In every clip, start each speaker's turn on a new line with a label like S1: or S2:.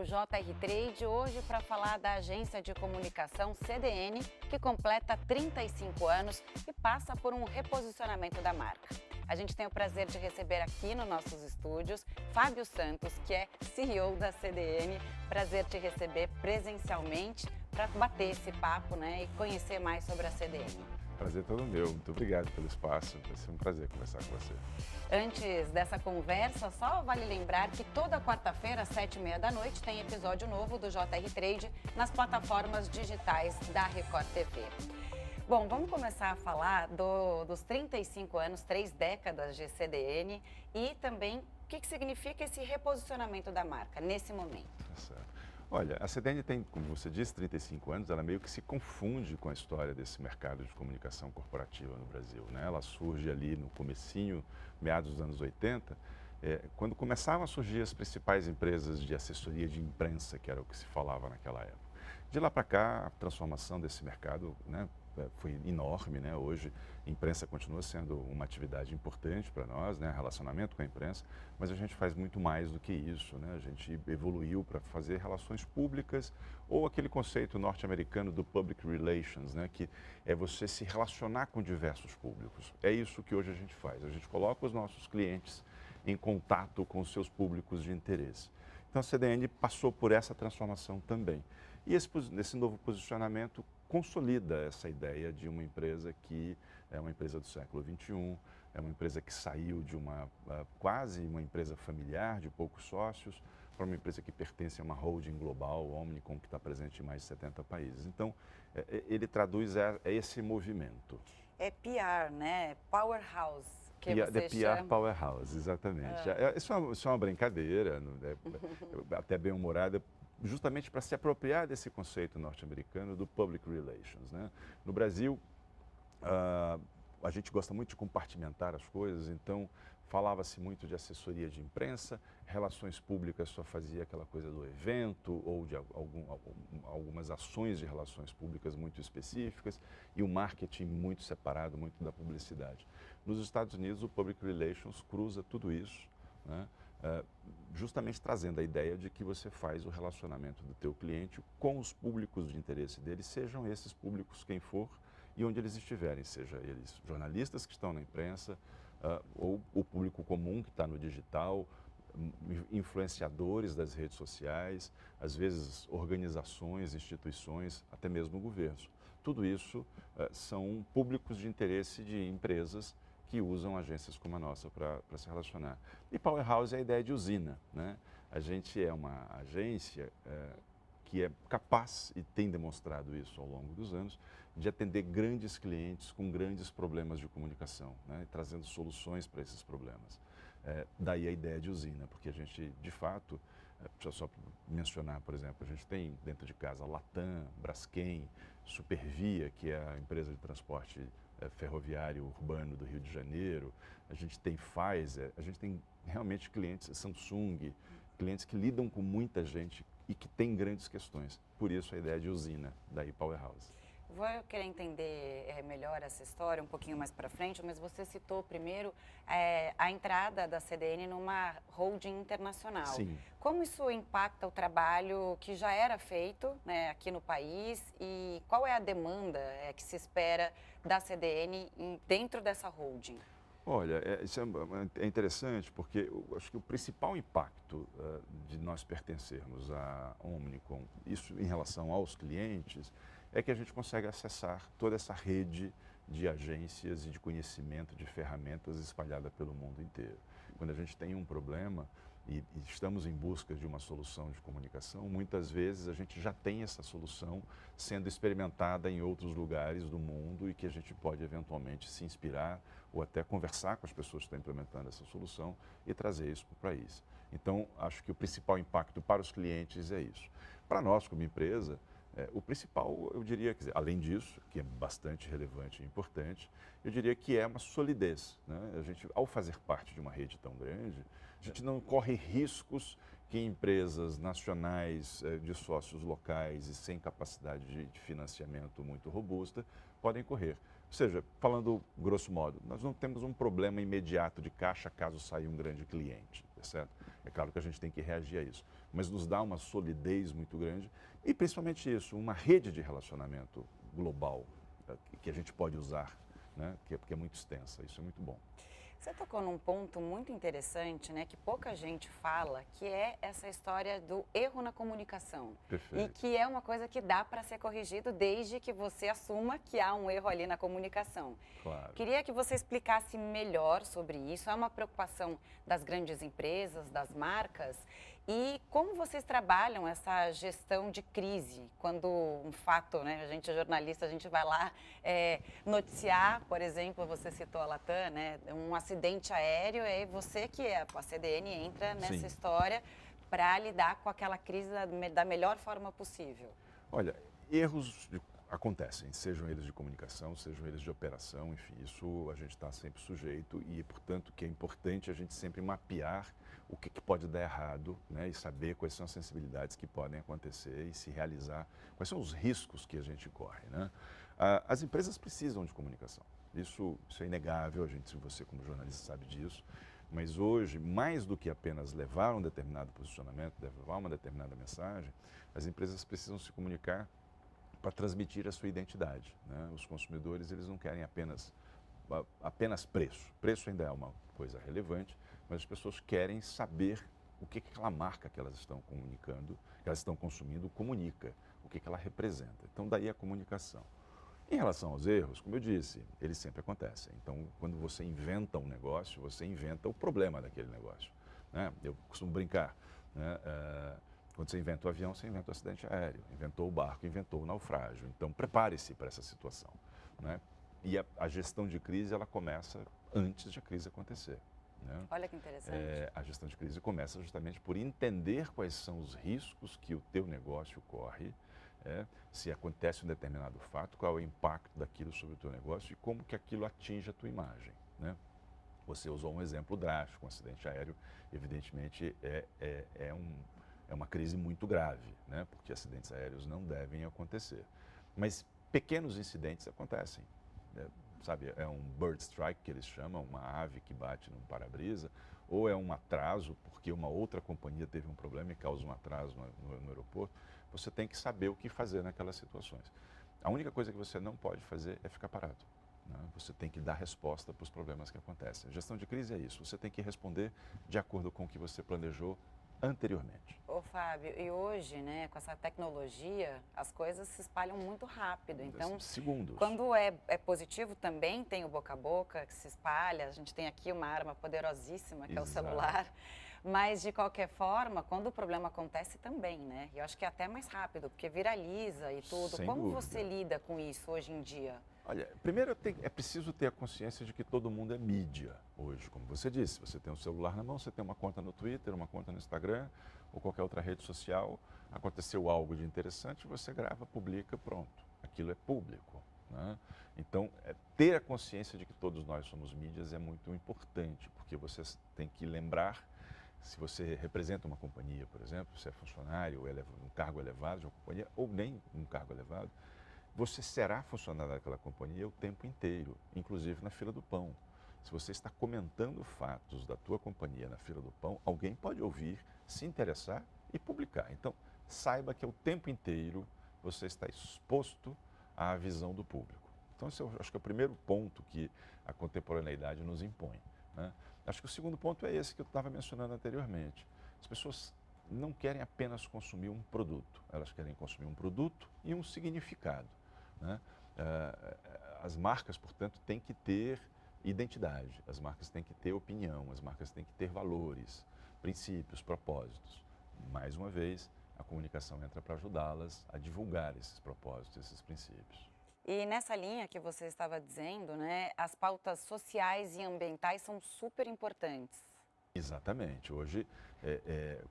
S1: o JR Trade hoje para falar da agência de comunicação CDN, que completa 35 anos e passa por um reposicionamento da marca. A gente tem o prazer de receber aqui nos nossos estúdios Fábio Santos, que é CEO da CDN. Prazer te receber presencialmente para bater esse papo, e conhecer mais sobre a CDN.
S2: Prazer todo meu, muito obrigado pelo espaço, vai ser um prazer conversar com você.
S1: Antes dessa conversa, só vale lembrar que toda quarta-feira, às 7h30 da noite, tem episódio novo do JR Trade nas plataformas digitais da Record TV. Bom, vamos começar a falar dos 35 anos, 3 décadas de CDN e também o que significa esse reposicionamento da marca nesse momento.
S2: Certo. Olha, a CDN tem, como você disse, 35 anos, ela meio que se confunde com a história desse mercado de comunicação corporativa no Brasil, né? Ela surge ali no comecinho, meados dos anos 80, quando começavam a surgir as principais empresas de assessoria de imprensa, que era o que se falava naquela época. De lá para cá, a transformação desse mercado, né, foi enorme, né? Hoje, a imprensa continua sendo uma atividade importante para nós, né? Relacionamento com a imprensa, mas a gente faz muito mais do que isso, né? A gente evoluiu para fazer relações públicas ou aquele conceito norte-americano do public relations, né? Que é você se relacionar com diversos públicos. É isso que hoje a gente faz. A gente coloca os nossos clientes em contato com os seus públicos de interesse. Então, a CDN passou por essa transformação também. E esse novo posicionamento consolida essa ideia de uma empresa que é uma empresa do século XXI, é uma empresa que saiu de quase uma empresa familiar de poucos sócios para uma empresa que pertence a uma holding global, Omnicom, que está presente em mais de 70 países. Então, ele traduz esse movimento.
S1: É PR, né? Powerhouse.
S2: The PR Powerhouse, exatamente. Isso é uma brincadeira, até bem humorada, justamente para se apropriar desse conceito norte-americano do public relations, né? No Brasil, a gente gosta muito de compartimentar as coisas, então falava-se muito de assessoria de imprensa, relações públicas só fazia aquela coisa do evento ou de algumas ações de relações públicas muito específicas e o marketing muito separado, muito da publicidade. Nos Estados Unidos, o public relations cruza tudo isso, né? Justamente trazendo a ideia de que você faz o relacionamento do teu cliente com os públicos de interesse dele, sejam esses públicos quem for e onde eles estiverem, seja eles jornalistas que estão na imprensa, ou o público comum que está no digital, influenciadores das redes sociais, às vezes organizações, instituições, até mesmo governos. Tudo isso são públicos de interesse de empresas que usam agências como a nossa para se relacionar. E Powerhouse é a ideia de usina, né? A gente é uma agência que é capaz, e tem demonstrado isso ao longo dos anos, de atender grandes clientes com grandes problemas de comunicação, né? Trazendo soluções para esses problemas. Daí a ideia de usina, porque a gente, de fato, deixa eu só mencionar, por exemplo, a gente tem dentro de casa Latam, Braskem, Supervia, que é a empresa de transporte ferroviário urbano do Rio de Janeiro, a gente tem Pfizer, a gente tem realmente clientes, Samsung, clientes que lidam com muita gente e que têm grandes questões. Por isso a ideia de usina, daí Powerhouse.
S1: Vou querer entender melhor essa história um pouquinho mais para frente, mas você citou primeiro a entrada da CDN numa holding internacional.
S2: Sim.
S1: Como isso impacta o trabalho que já era feito, né, aqui no país e qual é a demanda que se espera da CDN dentro dessa holding?
S2: Olha, isso é interessante porque eu acho que o principal impacto de nós pertencermos à Omnicom, isso em relação aos clientes, é que a gente consegue acessar toda essa rede de agências e de conhecimento, de ferramentas espalhada pelo mundo inteiro. Quando a gente tem um problema e estamos em busca de uma solução de comunicação, muitas vezes a gente já tem essa solução sendo experimentada em outros lugares do mundo e que a gente pode eventualmente se inspirar ou até conversar com as pessoas que estão implementando essa solução e trazer isso para o país. Então, acho que o principal impacto para os clientes é isso. Para nós, como empresa, o principal, eu diria, quer dizer, além disso, que é bastante relevante e importante, eu diria que é uma solidez, né? A gente, ao fazer parte de uma rede tão grande, a gente não corre riscos que empresas nacionais de sócios locais e sem capacidade de financiamento muito robusta podem correr. Ou seja, falando grosso modo, nós não temos um problema imediato de caixa caso saia um grande cliente. tá certo? É claro que a gente tem que reagir a isso, mas nos dá uma solidez muito grande e principalmente isso, uma rede de relacionamento global que a gente pode usar, né? Que é muito extensa, isso é muito bom.
S1: Você tocou num ponto muito interessante, né, que pouca gente fala, que é essa história do erro na comunicação. E
S2: Perfeito.
S1: que é uma coisa que dá para ser corrigido desde que você assuma que há um erro ali na comunicação.
S2: Claro.
S1: Queria que você explicasse melhor sobre isso. É uma preocupação das grandes empresas, das marcas? E como vocês trabalham essa gestão de crise? Quando um fato, né, a gente é jornalista, a gente vai lá noticiar, por exemplo, você citou a Latam, né, um acidente aéreo, e você que é, a CDN entra nessa
S2: Sim.
S1: história para lidar com aquela crise da melhor forma possível.
S2: Olha, erros acontecem, sejam eles de comunicação, sejam eles de operação, enfim, isso a gente está sempre sujeito e, portanto, que é importante a gente sempre mapear o que pode dar errado, né, e saber quais são as sensibilidades que podem acontecer e se realizar, quais são os riscos que a gente corre, né? As empresas precisam de comunicação, isso é inegável, você como jornalista sabe disso, mas hoje, mais do que apenas levar um determinado posicionamento, levar uma determinada mensagem, as empresas precisam se comunicar para transmitir a sua identidade, né? Os consumidores, eles não querem apenas preço. Preço ainda é uma coisa relevante, mas as pessoas querem saber o que aquela marca que elas estão comunicando, que elas estão consumindo, comunica, o que ela representa. Então, daí a comunicação. Em relação aos erros, como eu disse, eles sempre acontecem. Então, quando você inventa um negócio, você inventa o problema daquele negócio, né? Eu costumo brincar, né? Quando você inventa o avião, você inventa o acidente aéreo, inventou o barco, inventou o naufrágio. Então, prepare-se para essa situação, né? E a gestão de crise, ela começa antes de a crise acontecer, né?
S1: Olha que interessante.
S2: A gestão de crise começa justamente por entender quais são os riscos que o teu negócio corre, se acontece um determinado fato, qual é o impacto daquilo sobre o teu negócio e como que aquilo atinge a tua imagem, né? Você usou um exemplo drástico, um acidente aéreo, evidentemente é uma crise muito grave, né? Porque acidentes aéreos não devem acontecer. Mas pequenos incidentes acontecem, né? Sabe, é um bird strike que eles chamam, uma ave que bate num para-brisa, ou é um atraso porque uma outra companhia teve um problema e causa um atraso no aeroporto. Você tem que saber o que fazer naquelas situações. A única coisa que você não pode fazer é ficar parado, né? Você tem que dar resposta para os problemas que acontecem. A gestão de crise é isso, você tem que responder de acordo com o que você planejou anteriormente.
S1: Ô, Fábio, e hoje, né, com essa tecnologia, as coisas se espalham muito rápido. Então,
S2: Segundos.
S1: quando é positivo, também tem o boca a boca que se espalha. A gente tem aqui uma arma poderosíssima, que é o
S2: Exato.
S1: celular. Mas, de qualquer forma, quando o problema acontece também, né? E eu acho que é até mais rápido, porque viraliza e tudo.
S2: Sem
S1: Como
S2: dúvida.
S1: você lida com isso hoje em dia?
S2: Olha, primeiro é preciso ter a consciência de que todo mundo é mídia hoje, como você disse. Você tem um celular na mão, você tem uma conta no Twitter, uma conta no Instagram ou qualquer outra rede social. Aconteceu algo de interessante, você grava, publica, pronto. Aquilo é público, né? Então, ter a consciência de que todos nós somos mídias é muito importante, porque você tem que lembrar, se você representa uma companhia, por exemplo, se é funcionário, ou um cargo elevado de uma companhia, ou nem um cargo elevado, você será funcionário daquela companhia o tempo inteiro, inclusive na fila do pão. Se você está comentando fatos da tua companhia na fila do pão, alguém pode ouvir, se interessar e publicar. Então, saiba que o tempo inteiro você está exposto à visão do público. Então, esse eu acho que é o primeiro ponto que a contemporaneidade nos impõe, né? Acho que o segundo ponto é esse que eu estava mencionando anteriormente. As pessoas não querem apenas consumir um produto, elas querem consumir um produto e um significado, né? As marcas, portanto, têm que ter identidade, as marcas têm que ter opinião, as marcas têm que ter valores, princípios, propósitos. Mais uma vez, a comunicação entra para ajudá-las a divulgar esses propósitos, esses princípios.
S1: E nessa linha que você estava dizendo, né, as pautas sociais e ambientais são super importantes.
S2: Exatamente. Hoje,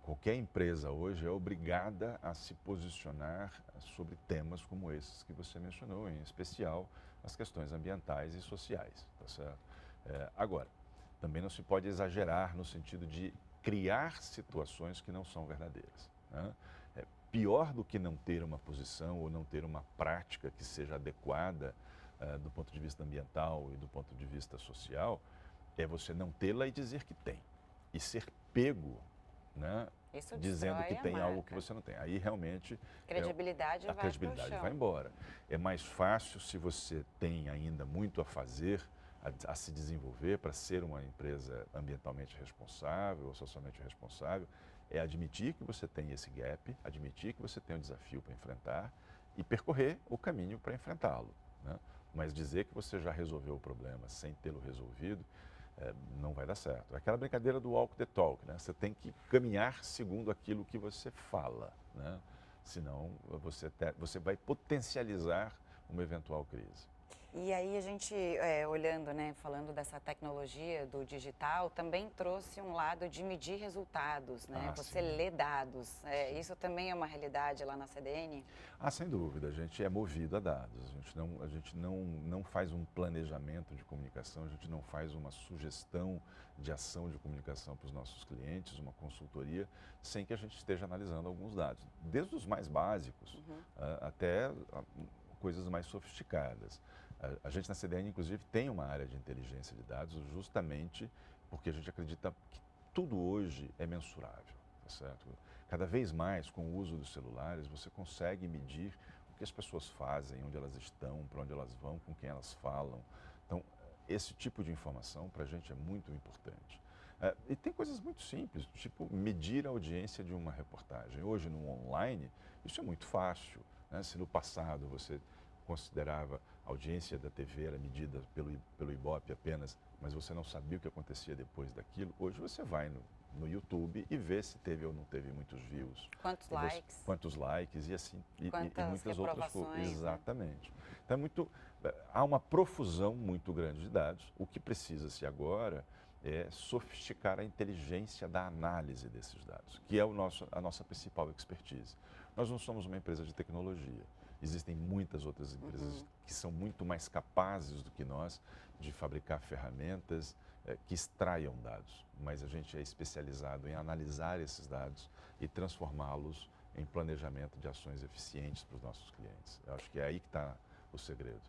S2: qualquer empresa hoje é obrigada a se posicionar sobre temas como esses que você mencionou, em especial as questões ambientais e sociais, tá certo? Agora, também não se pode exagerar no sentido de criar situações que não são verdadeiras, né? Pior do que não ter uma posição ou não ter uma prática que seja adequada do ponto de vista ambiental e do ponto de vista social, é você não tê-la e dizer que tem. e ser pego, né,
S1: Isso
S2: dizendo que
S1: destrói a
S2: tem algo que
S1: marca.
S2: você não tem. Aí realmente
S1: Credibilidade
S2: a
S1: vai pro
S2: credibilidade
S1: chão.
S2: vai embora. É mais fácil se você tem ainda muito a fazer, a se desenvolver para ser uma empresa ambientalmente responsável ou socialmente responsável, é admitir que você tem esse gap, admitir que você tem um desafio para enfrentar e percorrer o caminho para enfrentá-lo, né? Mas dizer que você já resolveu o problema sem tê-lo resolvido, não vai dar certo. É aquela brincadeira do walk the talk, né? Você tem que caminhar segundo aquilo que você fala, né? Senão você vai potencializar uma eventual crise.
S1: E aí a gente, olhando, né, falando dessa tecnologia do digital, também trouxe um lado de medir resultados, né?
S2: Ah,
S1: Você
S2: sim.
S1: lê dados.
S2: Sim.
S1: Isso também é uma realidade lá na CDN?
S2: Ah, sem dúvida, a gente é movido a dados. A gente não faz um planejamento de comunicação, a gente não faz uma sugestão de ação de comunicação para os nossos clientes, uma consultoria, sem que a gente esteja analisando alguns dados, desde os mais básicos até coisas mais sofisticadas. A gente na CDN, inclusive, tem uma área de inteligência de dados justamente porque a gente acredita que tudo hoje é mensurável, tá certo? Cada vez mais, com o uso dos celulares, você consegue medir o que as pessoas fazem, onde elas estão, para onde elas vão, com quem elas falam. Então, esse tipo de informação para a gente é muito importante. E tem coisas muito simples, tipo medir a audiência de uma reportagem. Hoje, no online, isso é muito fácil, né? Se no passado você considerava a audiência da TV era medida pelo Ibope apenas, mas você não sabia o que acontecia depois daquilo, hoje você vai no YouTube e vê se teve ou não teve muitos views.
S1: Quantos likes?
S2: Quantos likes e assim, e
S1: Quantas
S2: muitas outras coisas.
S1: reprovações, né?
S2: Exatamente. Então há uma profusão muito grande de dados. O que precisa-se agora é sofisticar a inteligência da análise desses dados, que é a nossa principal expertise. Nós não somos uma empresa de tecnologia. Existem muitas outras empresas que são muito mais capazes do que nós de fabricar ferramentas que extraiam dados, mas a gente é especializado em analisar esses dados e transformá-los em planejamento de ações eficientes para os nossos clientes. Eu acho que é aí que está o segredo.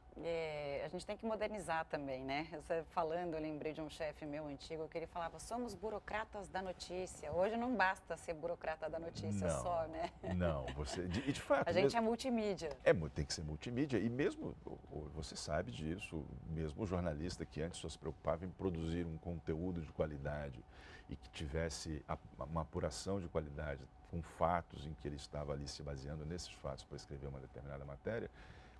S1: A gente tem que modernizar também, né? Você falando, eu lembrei de um chefe meu antigo que ele falava, somos burocratas da notícia. Hoje não basta ser burocrata da notícia só, né?
S2: Não, de fato.
S1: A gente é multimídia.
S2: Tem que ser multimídia e mesmo, você sabe disso, mesmo o jornalista que antes só se preocupava em produzir um conteúdo de qualidade e que tivesse uma apuração de qualidade com fatos em que ele estava ali se baseando nesses fatos para escrever uma determinada matéria,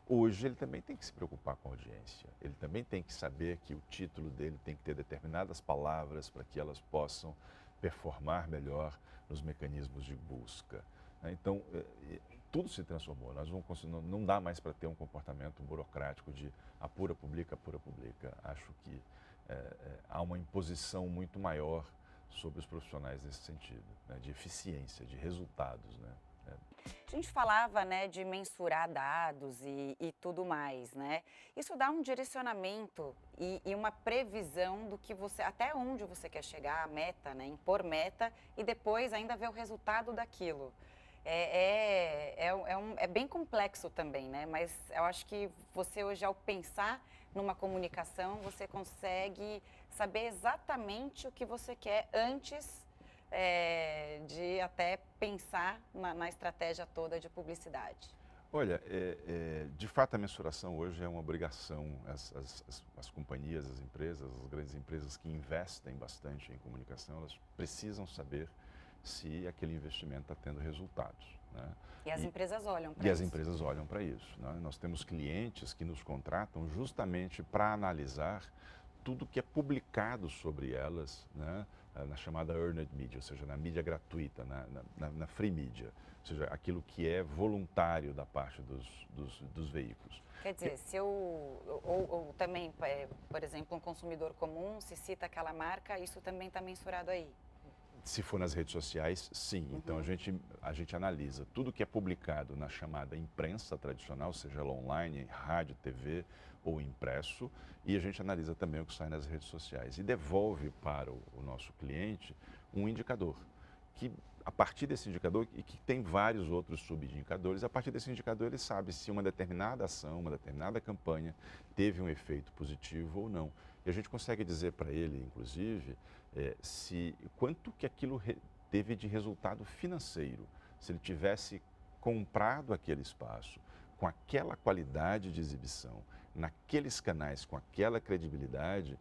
S2: hoje ele também tem que se preocupar com a audiência. Ele também tem que saber que o título dele tem que ter determinadas palavras para que elas possam performar melhor nos mecanismos de busca. Então, tudo se transformou. Não dá mais para ter um comportamento burocrático de apura, publica, apura, publica. Acho que há uma imposição muito maior sobre os profissionais nesse sentido, né, de eficiência, de resultados, né?
S1: A gente falava, né, de mensurar dados e tudo mais, né? Isso dá um direcionamento e uma previsão do que até onde você quer chegar, a meta, né? Impor meta e depois ainda ver o resultado daquilo. É bem complexo também, né? Mas eu acho que você hoje, ao pensar numa comunicação, você consegue saber exatamente o que você quer antes de até pensar na estratégia toda de publicidade.
S2: Olha, de fato a mensuração hoje é uma obrigação. As companhias, as empresas, as grandes empresas que investem bastante em comunicação, elas precisam saber se aquele investimento está tendo resultados, né?
S1: E as empresas olham para
S2: isso. E
S1: as
S2: empresas olham para isso, né? Nós temos clientes que nos contratam justamente para analisar tudo que é publicado sobre elas, né, na chamada earned media, ou seja, na mídia gratuita, na free media, ou seja, aquilo que é voluntário da parte dos veículos.
S1: Quer dizer, se eu, ou também, por exemplo, um consumidor comum, se cita aquela marca, isso também está mensurado aí?
S2: Se for nas redes sociais, sim. Então a gente analisa tudo que é publicado na chamada imprensa tradicional, seja ela online, rádio, TV ou impresso, e a gente analisa também o que sai nas redes sociais e devolve para o nosso cliente um indicador, que a partir desse indicador, e que tem vários outros subindicadores, a partir desse indicador ele sabe se uma determinada ação, uma determinada campanha teve um efeito positivo ou não. E a gente consegue dizer para ele, inclusive, quanto que aquilo teve de resultado financeiro. Se ele tivesse comprado aquele espaço com aquela qualidade de exibição, naqueles canais, com aquela credibilidade,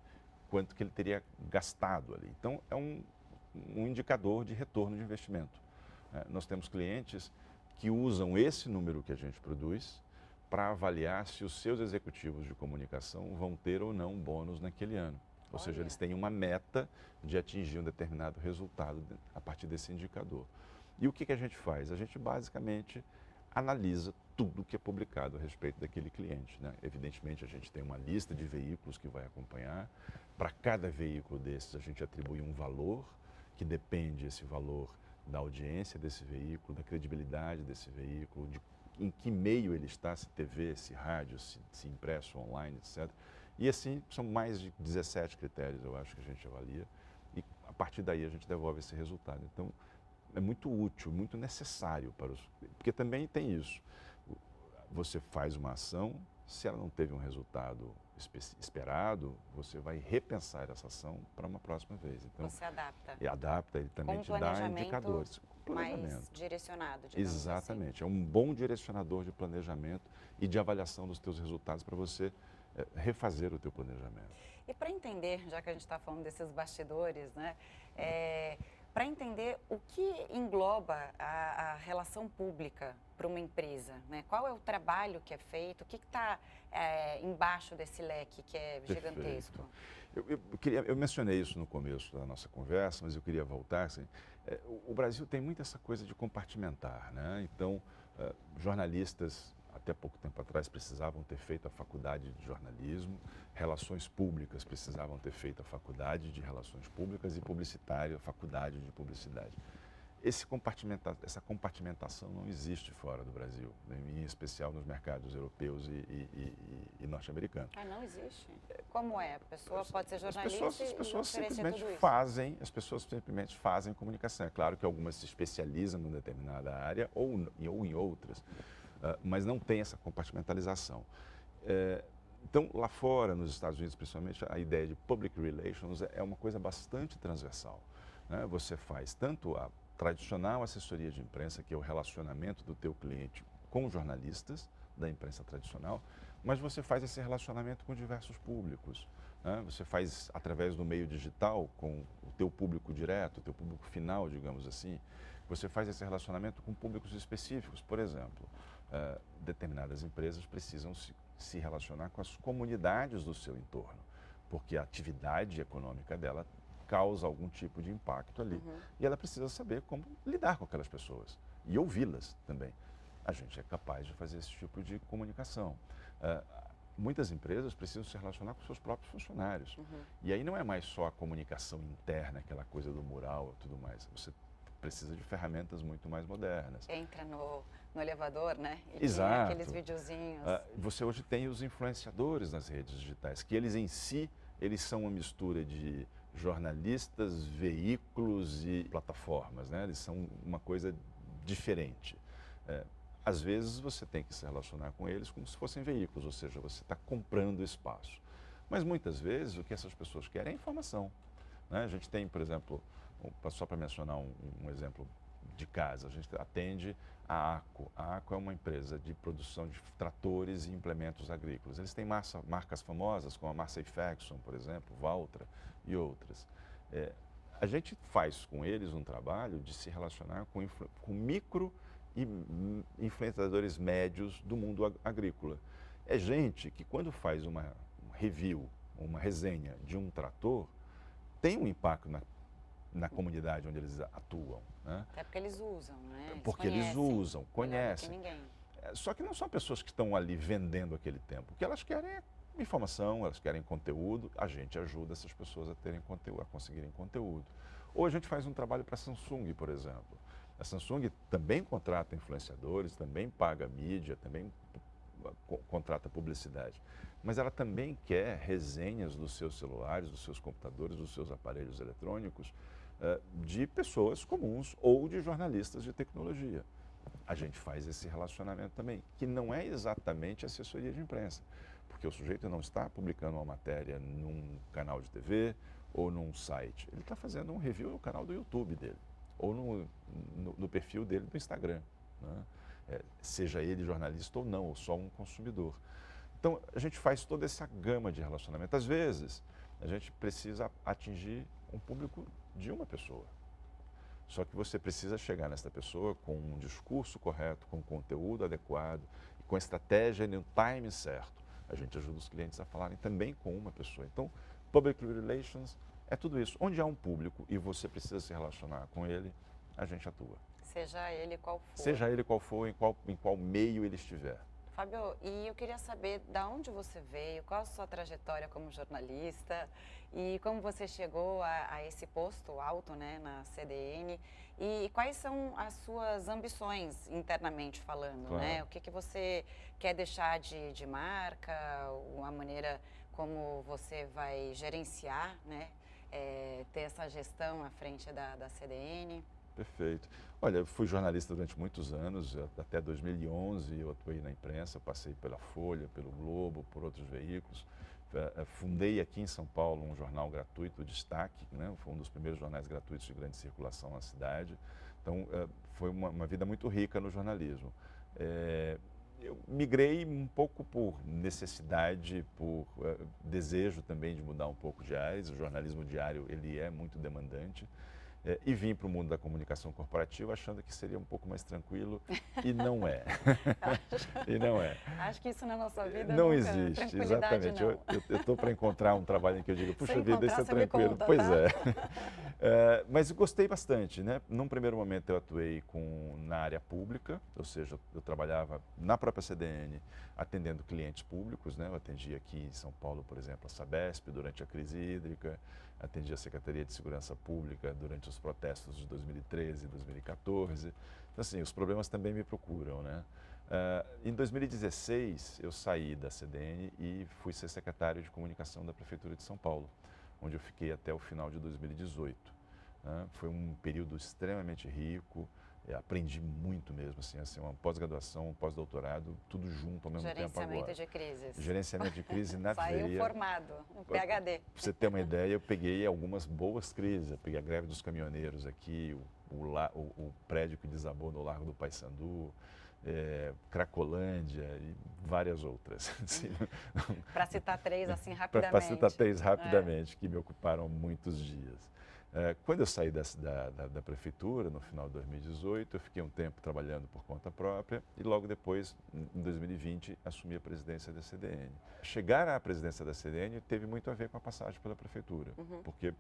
S2: quanto que ele teria gastado ali. Então, é um indicador de retorno de investimento. Nós temos clientes que usam esse número que a gente produz para avaliar se os seus executivos de comunicação vão ter ou não bônus naquele ano. Ou seja, eles têm uma meta de atingir um determinado resultado a partir desse indicador. E o que a gente faz? A gente basicamente analisa tudo que é publicado a respeito daquele cliente, né? Evidentemente, a gente tem uma lista de veículos que vai acompanhar. Para cada veículo desses, a gente atribui um valor, que depende esse valor da audiência desse veículo, da credibilidade desse veículo, em que meio ele está, se TV, se rádio, se impresso, online, etc. E assim, são mais de 17 critérios, eu acho, que a gente avalia. E a partir daí a gente devolve esse resultado. Então, é muito útil, muito necessário para os... Porque também tem isso. Você faz uma ação, se ela não teve um resultado esperado, você vai repensar essa ação para uma próxima vez. Então,
S1: você adapta.
S2: E adapta, ele também te dá indicadores.
S1: Mais direcionado, digamos
S2: Exatamente.
S1: assim.
S2: É um bom direcionador de planejamento e de avaliação dos teus resultados para você refazer o teu planejamento.
S1: E para entender, já que a gente está falando desses bastidores, né? Para entender o que engloba a relação pública para uma empresa, né? Qual é o trabalho que é feito, o que está embaixo desse leque que é gigantesco?
S2: Eu mencionei isso no começo da nossa conversa, mas eu queria voltar. Assim, o Brasil tem muito essa coisa de compartimentar, né? Então, jornalistas, até pouco tempo atrás, precisavam ter feito a faculdade de jornalismo, relações públicas precisavam ter feito a faculdade de relações públicas e publicitário, a faculdade de publicidade. Essa compartimentação não existe fora do Brasil, em especial nos mercados europeus e norte-americanos.
S1: Não existe? Como é? A pessoa pode ser jornalista
S2: as pessoas
S1: e
S2: simplesmente
S1: tudo isso?
S2: As pessoas simplesmente fazem comunicação. É claro que algumas se especializam em determinada área ou em outras, mas não tem essa compartimentalização. Então, lá fora, nos Estados Unidos principalmente, a ideia de public relations é uma coisa bastante transversal, né? Você faz tanto a tradicional assessoria de imprensa, que é o relacionamento do teu cliente com jornalistas da imprensa tradicional, mas você faz esse relacionamento com diversos públicos, né? Você faz através do meio digital com o teu público direto, o teu público final, digamos assim. Você faz esse relacionamento com públicos específicos. Por exemplo, determinadas empresas precisam se relacionar com as comunidades do seu entorno, porque a atividade econômica dela causa algum tipo de impacto ali. E ela precisa saber como lidar com aquelas pessoas e ouvi-las também. A gente é capaz de fazer esse tipo de comunicação. Muitas empresas precisam se relacionar com seus próprios funcionários. E aí não é mais só a comunicação interna, aquela coisa do mural e tudo mais. Você precisa de ferramentas muito mais modernas.
S1: Entra no elevador, né? E
S2: Exato.
S1: tem aqueles videozinhos.
S2: Você hoje tem os influenciadores nas redes digitais, que eles em si, eles são uma mistura de jornalistas, veículos e plataformas, né? Eles são uma coisa diferente. Às vezes você tem que se relacionar com eles como se fossem veículos, ou seja, você está comprando espaço. Mas muitas vezes o que essas pessoas querem é informação, né? A gente tem, por exemplo, só para mencionar um exemplo de casa, a gente atende a ACO. A ACO é uma empresa de produção de tratores e implementos agrícolas. Eles têm marcas famosas como a Massey Ferguson, por exemplo, Valtra e outras. A gente faz com eles um trabalho de se relacionar com micro e influenciadores médios do mundo agrícola. É gente que quando faz uma review, uma resenha de um trator, tem um impacto na comunidade onde eles atuam, né?
S1: Até porque eles usam, né?
S2: Porque eles usam, conhecem.
S1: Ninguém.
S2: Só que não são pessoas que estão ali vendendo aquele tempo. O que elas querem é informação, elas querem conteúdo. A gente ajuda essas pessoas a terem conteúdo, a conseguirem conteúdo. Ou a gente faz um trabalho para a Samsung, por exemplo. A Samsung também contrata influenciadores, também paga mídia, também contrata publicidade. Mas ela também quer resenhas dos seus celulares, dos seus computadores, dos seus aparelhos eletrônicos, de pessoas comuns ou de jornalistas de tecnologia. A gente faz esse relacionamento também, que não é exatamente assessoria de imprensa, porque o sujeito não está publicando uma matéria num canal de TV ou num site. Ele está fazendo um review no canal do YouTube dele, ou no perfil dele do Instagram, né? Seja ele jornalista ou não, ou só um consumidor. Então, a gente faz toda essa gama de relacionamento. Às vezes, a gente precisa atingir um público de uma pessoa. Só que você precisa chegar nessa pessoa com um discurso correto, com um conteúdo adequado, com estratégia e no time certo. A gente ajuda os clientes a falarem também com uma pessoa. Então, Public Relations é tudo isso. Onde há um público e você precisa se relacionar com ele, a gente atua.
S1: Seja ele qual for.
S2: Seja ele qual for, em qual meio ele estiver.
S1: Fábio, e eu queria saber de onde você veio, qual a sua trajetória como jornalista e como você chegou a esse posto alto, né, na CDN, e quais são as suas ambições internamente falando,
S2: Claro.
S1: né? O que você quer deixar de marca, a maneira como você vai gerenciar, né, ter essa gestão à frente da CDN?
S2: Perfeito. Olha, eu fui jornalista durante muitos anos, até 2011 eu atuei na imprensa, passei pela Folha, pelo Globo, por outros veículos. Fundei aqui em São Paulo um jornal gratuito, Destaque, né? Foi um dos primeiros jornais gratuitos de grande circulação na cidade. Então, foi uma vida muito rica no jornalismo. Eu migrei um pouco por necessidade, por desejo também de mudar um pouco de ares. O jornalismo diário, ele é muito demandante. E vim para o mundo da comunicação corporativa achando que seria um pouco mais tranquilo e não é. E não é.
S1: Acho que isso na nossa vida
S2: não
S1: nunca,
S2: existe, exatamente.
S1: Não.
S2: Eu estou para encontrar um trabalho em que eu digo, puxa vida, isso é
S1: você me
S2: tranquilo.
S1: conta,
S2: Pois
S1: tá?
S2: Mas gostei bastante, né? Num primeiro momento eu atuei na área pública, ou seja, eu trabalhava na própria CDN atendendo clientes públicos, né? Eu atendi aqui em São Paulo, por exemplo, a Sabesp durante a crise hídrica, atendi a Secretaria de Segurança Pública durante os protestos de 2013 e 2014. Então, assim, os problemas também me procuram, né? Em 2016, eu saí da CDN e fui ser secretário de comunicação da Prefeitura de São Paulo, onde eu fiquei até o final de 2018. Né? Foi um período extremamente rico, aprendi muito mesmo, assim, uma pós-graduação, um pós-doutorado, tudo junto ao mesmo tempo agora.
S1: Gerenciamento de crises.
S2: Gerenciamento de crise na
S1: Saiu
S2: veia.
S1: formado, um PhD.
S2: Para você ter uma ideia, eu peguei algumas boas crises. Eu peguei a greve dos caminhoneiros aqui, o prédio que desabou no Largo do Paissandu, Cracolândia e várias outras.
S1: Para citar três assim rapidamente.
S2: Para citar três rapidamente, que me ocuparam muitos dias. Quando eu saí da prefeitura, no final de 2018, eu fiquei um tempo trabalhando por conta própria e logo depois, em 2020, assumi a presidência da CDN. Chegar à presidência da CDN teve muito a ver com a passagem pela prefeitura, porque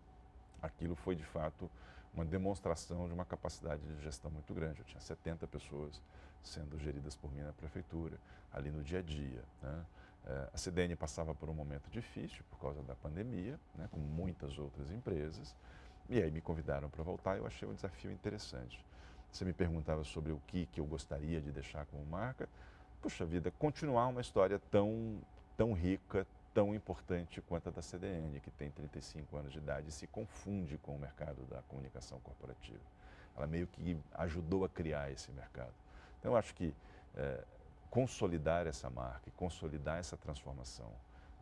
S2: aquilo foi, de fato, uma demonstração de uma capacidade de gestão muito grande. Eu tinha 70 pessoas sendo geridas por mim na prefeitura, ali no dia a dia, né? A CDN passava por um momento difícil por causa da pandemia, né, como muitas outras empresas, e aí me convidaram para voltar e eu achei um desafio interessante. Você me perguntava sobre o que eu gostaria de deixar como marca. Puxa vida, continuar uma história tão rica, tão importante quanto a da CDN, que tem 35 anos de idade e se confunde com o mercado da comunicação corporativa. Ela meio que ajudou a criar esse mercado. Então, eu acho que consolidar essa marca e consolidar essa transformação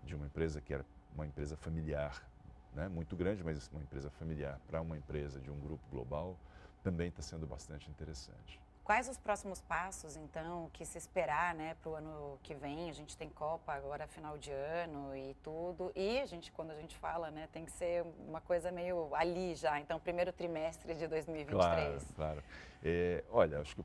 S2: de uma empresa que era uma empresa familiar, né, muito grande, mas uma empresa familiar, para uma empresa de um grupo global, também está sendo bastante interessante.
S1: Quais os próximos passos, então, que se esperar, né, para o ano que vem? A gente tem Copa agora, final de ano e tudo. E quando a gente fala, né, tem que ser uma coisa meio ali já. Então, primeiro trimestre de 2023.
S2: Claro. Olha, acho que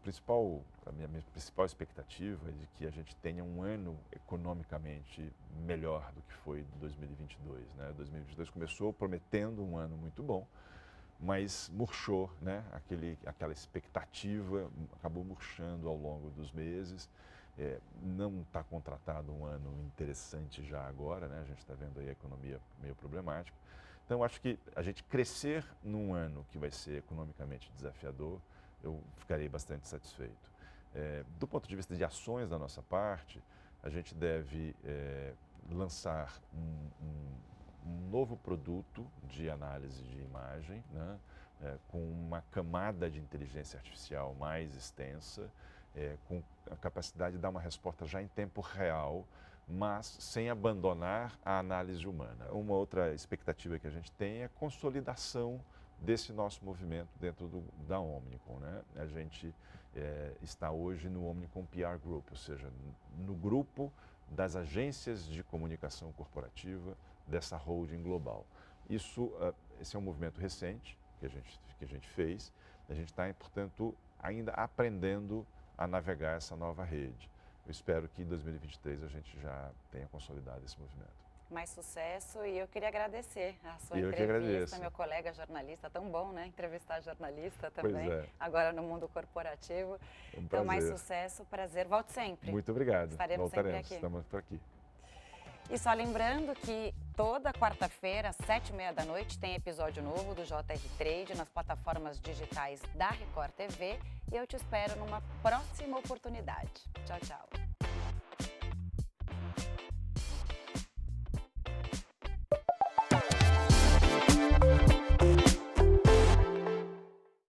S2: a minha principal expectativa é de que a gente tenha um ano economicamente melhor do que foi 2022, né? 2022 começou prometendo um ano muito bom, mas murchou, né? Aquela expectativa acabou murchando ao longo dos meses. Não está contratado um ano interessante já agora, né? A gente está vendo aí a economia meio problemática. Então, acho que a gente crescer num ano que vai ser economicamente desafiador, eu ficarei bastante satisfeito. Do ponto de vista de ações da nossa parte, a gente deve lançar um novo produto de análise de imagem, né, com uma camada de inteligência artificial mais extensa, com a capacidade de dar uma resposta já em tempo real mas sem abandonar a análise humana. Uma outra expectativa que a gente tem é a consolidação desse nosso movimento dentro da Omnicom, né? A gente está hoje no Omnicom PR Group, ou seja, no grupo das agências de comunicação corporativa dessa holding global. Esse é um movimento recente que a gente fez. A gente está, portanto, ainda aprendendo a navegar essa nova rede. Eu espero que em 2023 a gente já tenha consolidado esse movimento.
S1: Mais sucesso, e eu queria agradecer a sua
S2: Eu que
S1: entrevista,
S2: agradeço.
S1: meu colega jornalista, tão bom, né? Entrevistar jornalista também,
S2: Pois é.
S1: agora no mundo corporativo.
S2: Um
S1: Então, mais
S2: prazer.
S1: sucesso, prazer. Volte sempre.
S2: Muito obrigado.
S1: Estaremos sempre aqui.
S2: Estamos por aqui.
S1: E só lembrando que toda quarta-feira, às 7h30 da noite, tem episódio novo do JR Trade nas plataformas digitais da Record TV. E eu te espero numa próxima oportunidade. Tchau, tchau.